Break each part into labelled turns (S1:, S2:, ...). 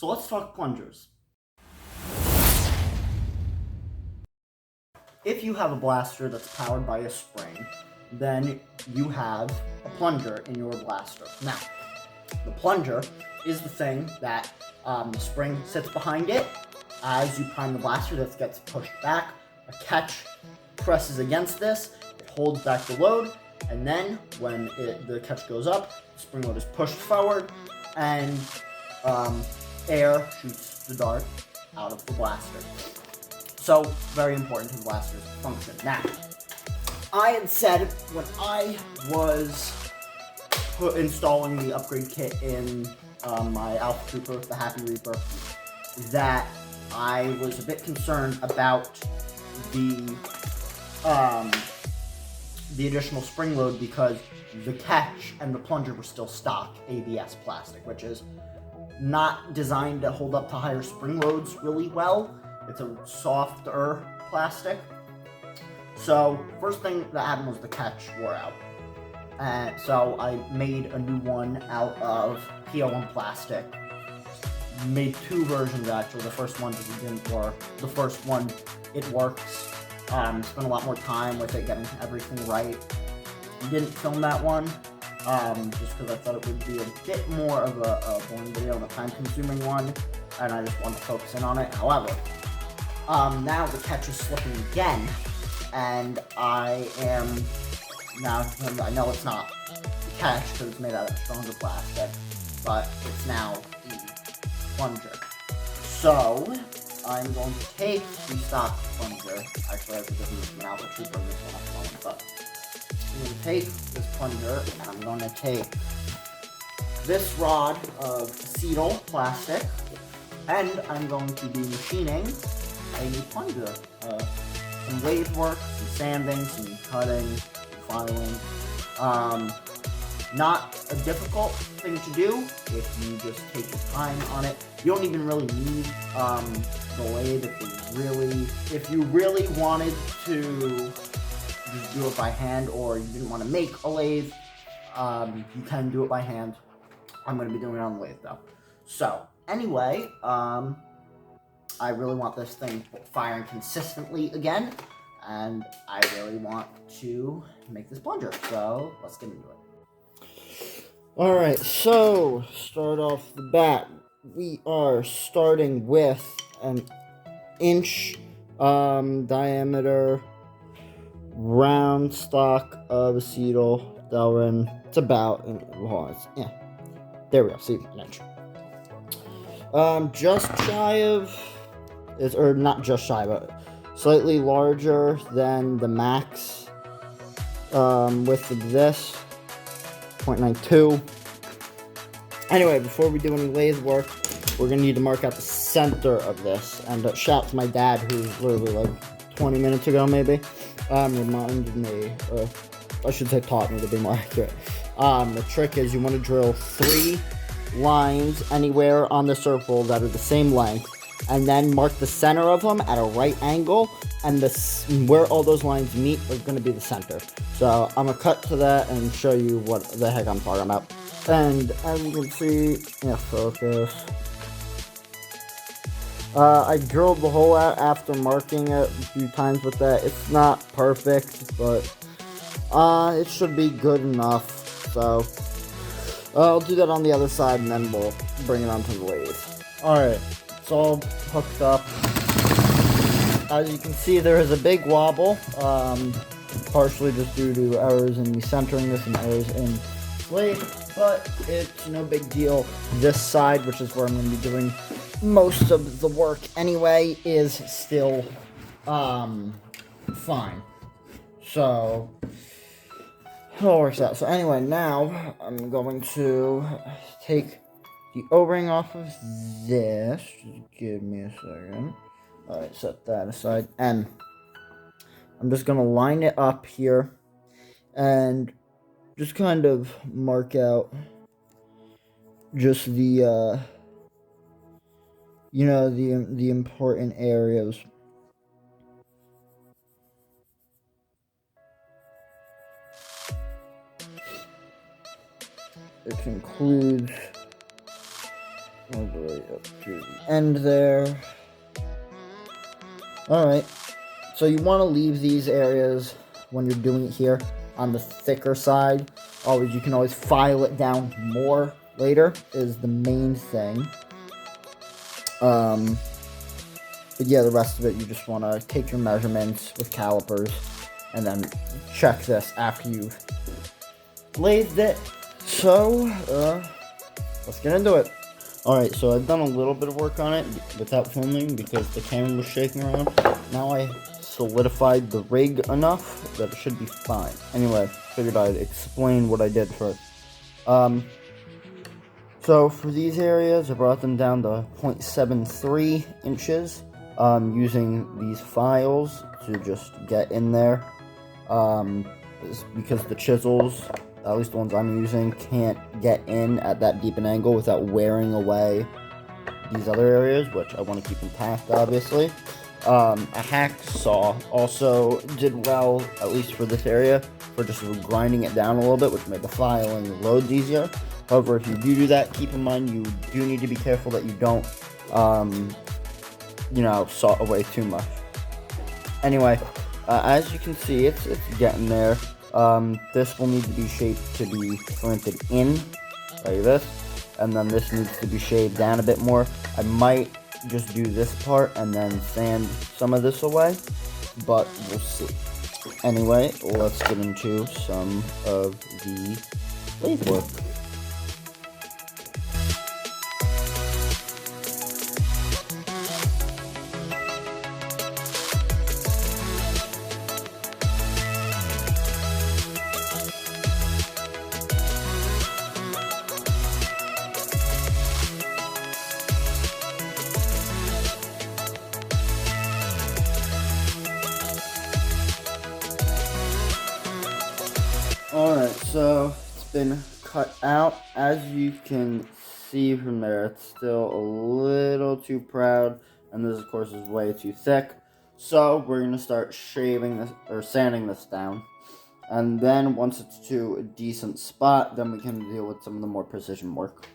S1: So let's talk plungers. If you have a blaster that's powered by a spring, then you have a plunger in your blaster. Now, the plunger is the thing that the spring sits behind it. As you prime the blaster, this gets pushed back. A catch presses against this, it holds back the load, and then when the catch goes up, the spring load is pushed forward, and air shoots the dart out of the blaster. So, very important to the blaster's function. Now, I had said when I was installing the upgrade kit in my Alpha Trooper, the Happy Reaper, that I was a bit concerned about the additional spring load because the catch and the plunger were still stock ABS plastic, which is not designed to hold up to higher spring loads really well. It's a softer plastic. So, first thing that happened was the catch wore out. And so I made a new one out of PL1 plastic. Made two versions actually. The first one just didn't work. The first one, it works. Spent a lot more time with it, getting everything right. Didn't film that one, just because I thought it would be a bit more of a boring video and a time-consuming one, and I just wanted to focus in on it. However, now the catch is slipping again, and I know it's not the catch because it's made out of stronger plastic, but it's now the plunger. So, I'm going to take the stock plunger. Actually, I have to give you an Alpha Trooper this one at the moment, but I'm going to take this plunger and I'm going to take this rod of acetyl plastic and I'm going to be machining a new plunger. Some lathe work, some sanding, some cutting, some filing. Not a difficult thing to do if you just take your time on it. You don't even really need the lathe if you really wanted to just do it by hand, or you didn't want to make a lathe. You can do it by hand. I'm going to be doing it on the lathe though. So anyway, I really want this thing firing consistently again, and I really want to make this plunger. So let's get into it. Alright, so start off the bat. We are starting with an inch diameter round stock of acetyl Delrin. It's about, there we go, see, an inch. Just shy of, or not just shy, but slightly larger than the max width of this. 0.92. Anyway, before we do any lathe work, we're going to need to mark out the center of this. And shout out to my dad, who literally like 20 minutes ago maybe, reminded me, or I should say taught me to be more accurate. The trick is you want to drill 3 lines anywhere on the circle that are the same length, and then mark the center of them at a right angle, and where all those lines meet is going to be the center. So I'm going to cut to that and show you what the heck I'm talking about. And as you can see, focus. I drilled the hole out after marking it a few times with that. It's not perfect, but it should be good enough. So I'll do that on the other side, and then we'll bring it onto the lathe. Alright, it's all hooked up. As you can see, there is a big wobble, partially just due to errors in the centering this and errors in the lathe, but it's no big deal. This side, which is where I'm going to be doing most of the work anyway, is still fine. So it all works out. So anyway, now I'm going to take the O-ring off of this. Just give me a second. Alright, set that aside, and I'm just going to line it up here and just kind of mark out just the, the important areas. It includes all the way up to the end there. Alright, so you want to leave these areas when you're doing it here on the thicker side. You can always file it down more later is the main thing. But yeah, the rest of it, you just want to take your measurements with calipers and then check this after you've lathed it. So, let's get into it. Alright, so I've done a little bit of work on it without filming because the camera was shaking around. Now I solidified the rig enough that it should be fine. Anyway, figured I'd explain what I did first. So for these areas, I brought them down to 0.73 inches using these files to just get in there. Because the chisels, at least the ones I'm using, can't get in at that deep an angle without wearing away these other areas, which I want to keep intact, obviously. A hacksaw also did well, at least for this area, for just grinding it down a little bit, which made the filing loads easier. However, if you do that, keep in mind you do need to be careful that you don't, saw away too much. Anyway, as you can see, it's getting there. This will need to be shaped to be slanted in, like this, and then this needs to be shaved down a bit more. I might just do this part and then sand some of this away, but we'll see. Anyway, let's get into some of the lathe work. Alright, so it's been cut out. As you can see from there, it's still a little too proud, and this, of course, is way too thick. So we're going to start shaving this, or sanding this down. And then once it's to a decent spot, then we can deal with some of the more precision work.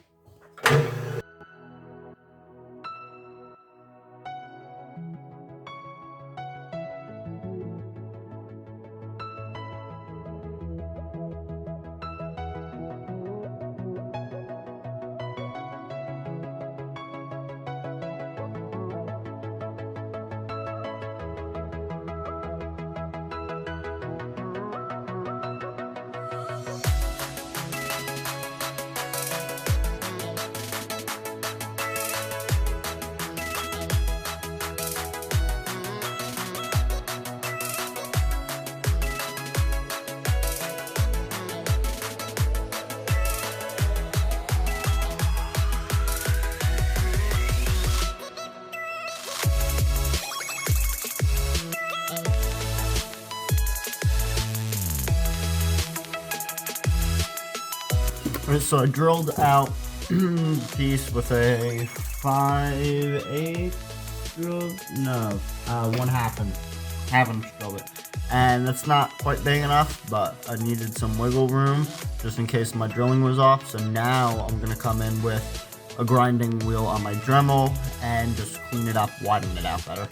S1: So I drilled out piece with a 5/8 drill, no, 1/2 drill bit, and that's not quite big enough, but I needed some wiggle room just in case my drilling was off. So now I'm gonna come in with a grinding wheel on my Dremel and just clean it up, widen it out better.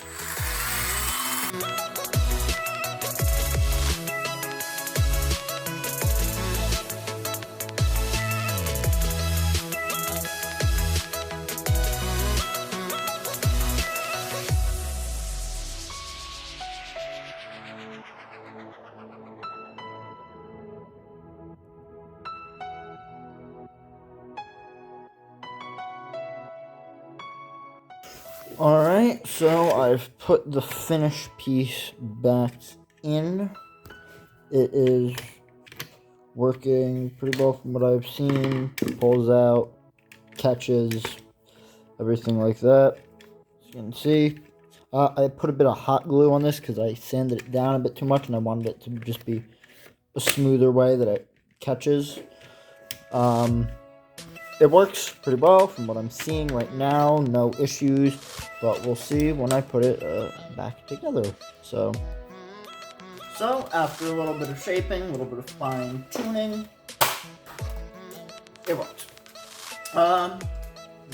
S1: Alright, so I've put the finished piece back in. It is working pretty well from what I've seen. Pulls out, catches, everything like that. As you can see, I put a bit of hot glue on this because I sanded it down a bit too much and I wanted it to just be a smoother way that it catches. It works pretty well from what I'm seeing right now, no issues, but we'll see when I put it back together. So after a little bit of shaping, a little bit of fine tuning, it works.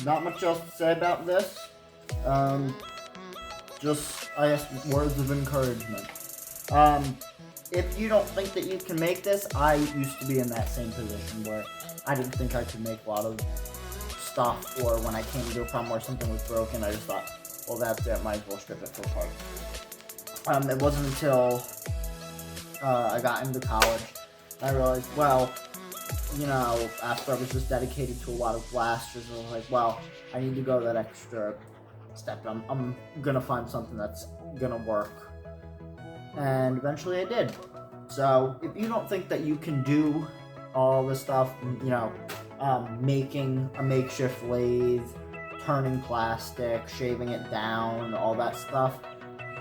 S1: not much else to say about this. Just, I guess, words of encouragement. If you don't think that you can make this, I used to be in that same position where I didn't think I could make a lot of stuff, or when I came to a problem where something was broken, I just thought, well, that's it, might as well strip it for parts. It wasn't until I got into college, I realized, well, you know, after I was just dedicated to a lot of blasters, I was like, well, I need to go that extra step. I'm gonna find something that's gonna work. And eventually I did. So, if you don't think that you can do all this stuff, you know, making a makeshift lathe, turning plastic, shaving it down, all that stuff,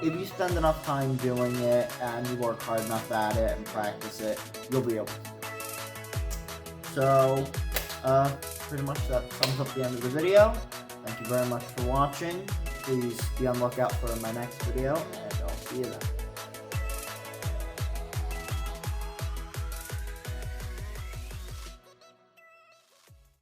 S1: if you spend enough time doing it and you work hard enough at it and practice it, you'll be able to. So, pretty much that sums up the end of the video. Thank you very much for watching. Please be on the lookout for my next video, and I'll see you then.